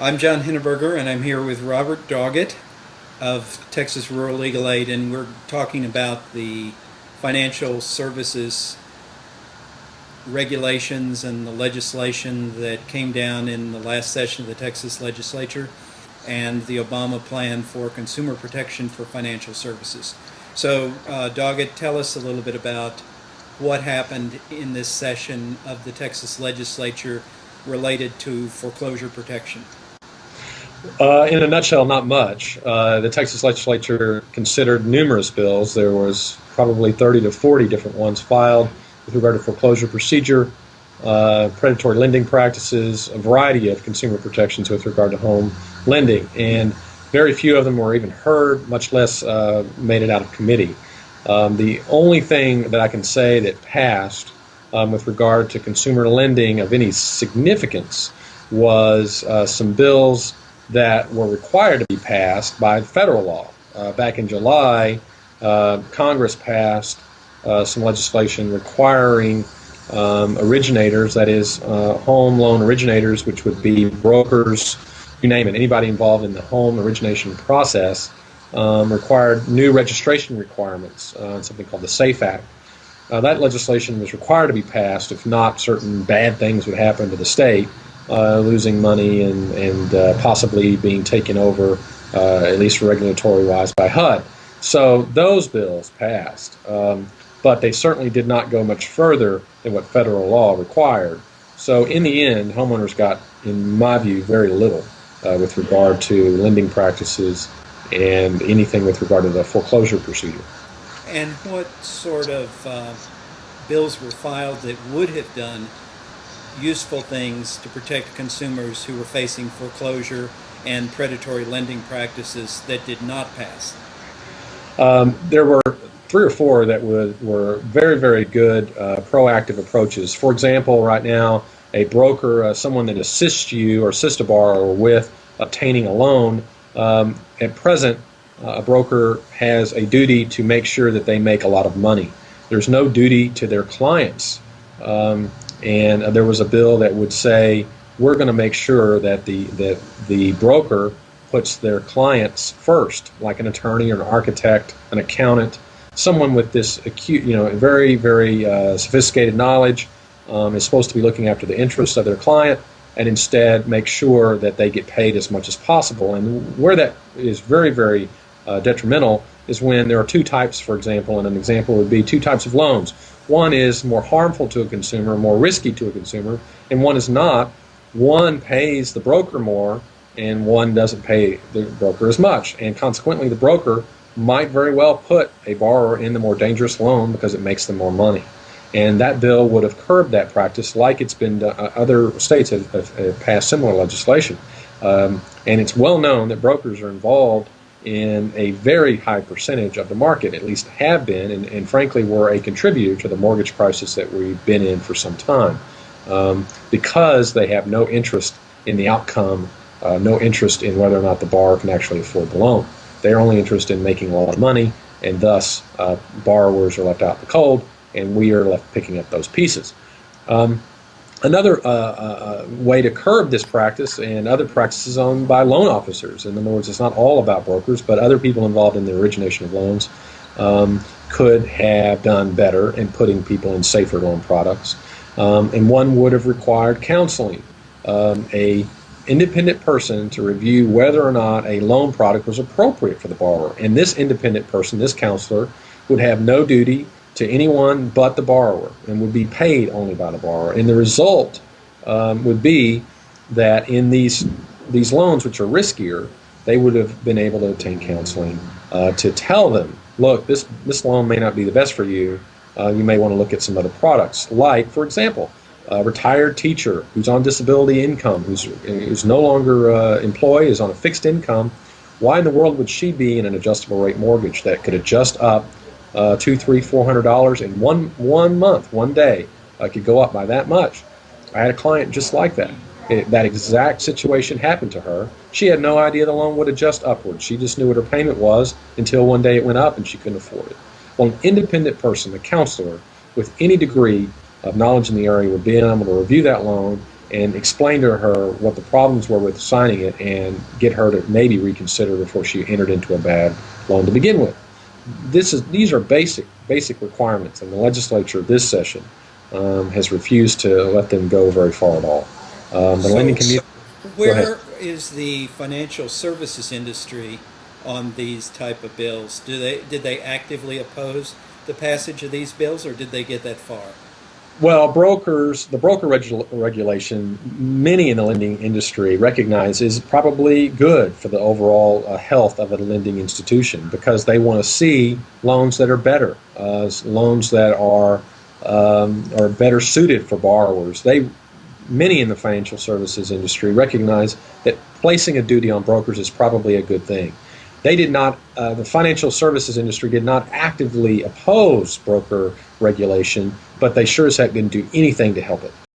I'm John Hinneberger, and I'm here with Robert Doggett of Texas Rural Legal Aid, and we're talking about the financial services regulations and the legislation that came down in the last session of the Texas Legislature and the Obama plan for consumer protection for financial services. So, Doggett, tell us a little bit about what happened in this session of the Texas Legislature related to foreclosure protection. In a nutshell, not much. The Texas Legislature considered numerous bills. There was probably 30 to 40 different ones filed with regard to foreclosure procedure, predatory lending practices, a variety of consumer protections with regard to home lending, and very few of them were even heard, much less made it out of committee. The only thing that I can say that passed with regard to consumer lending of any significance was some bills that were required to be passed by federal law. Back in July, Congress passed some legislation requiring originators, that is, home loan originators, which would be brokers, you name it, anybody involved in the home origination process, required new registration requirements, something called the SAFE Act. That legislation was required to be passed. If not, certain bad things would happen to the state, losing money and possibly being taken over, at least regulatory-wise, by HUD. So those bills passed, but they certainly did not go much further than what federal law required. So in the end, homeowners got, in my view, very little with regard to lending practices and anything with regard to the foreclosure procedure. And what sort of bills were filed that would have done useful things to protect consumers who were facing foreclosure and predatory lending practices that did not pass? There were three or four that were very, very good proactive approaches. For example, right now, a broker, someone that assists you or assists a borrower with obtaining a loan, at present, a broker has a duty to make sure that they make a lot of money. There's no duty to their clients. And there was a bill that would say we're going to make sure that the broker puts their clients first, like an attorney or an architect, an accountant, someone with this acute, very, very sophisticated knowledge is supposed to be looking after the interests of their client and instead make sure that they get paid as much as possible. And where that is very, very detrimental is when there are two types, for example, and an example would be two types of loans. One is more harmful to a consumer, more risky to a consumer, and one is not. One pays the broker more, and one doesn't pay the broker as much. And consequently, the broker might very well put a borrower in the more dangerous loan because it makes them more money. And that bill would have curbed that practice like it's been done. Other states have passed similar legislation. And it's well known that brokers are involved in a very high percentage of the market, at least have been, and frankly were a contributor to the mortgage crisis that we've been in for some time, because they have no interest in the outcome, no interest in whether or not the borrower can actually afford the loan. They're only interested in making a lot of money, and thus borrowers are left out in the cold, and we are left picking up those pieces. Another way to curb this practice and other practices owned by loan officers. In other words, it's not all about brokers, but other people involved in the origination of loans could have done better in putting people in safer loan products. And one would have required counseling, a independent person to review whether or not a loan product was appropriate for the borrower. And this independent person, this counselor, would have no duty to anyone but the borrower and would be paid only by the borrower. And the result would be that in these loans, which are riskier, they would have been able to obtain counseling to tell them, look, this loan may not be the best for you. You may want to look at some other products. Like, for example, a retired teacher who's on disability income, who's no longer employed, is on a fixed income. Why in the world would she be in an adjustable rate mortgage that could adjust up $200, $300, $400 in one month, one day? Could go up by that much. I had a client just like that. That exact situation happened to her. She had no idea the loan would adjust upward. She just knew what her payment was until one day it went up and she couldn't afford it. Well, an independent person, a counselor with any degree of knowledge in the area, would be able to review that loan and explain to her what the problems were with signing it and get her to maybe reconsider before she entered into a bad loan to begin with. These are basic requirements, and the legislature this session has refused to let them go very far at all. The lending community. Where is the financial services industry on these type of bills? Did they actively oppose the passage of these bills, or did they get that far? Well, the broker regulation, many in the lending industry recognize is probably good for the overall health of a lending institution, because they want to see loans that are better, loans that are better suited for borrowers. Many in the financial services industry recognize that placing a duty on brokers is probably a good thing. They did not, the financial services industry did not actively oppose broker regulation, but they sure as heck didn't do anything to help it.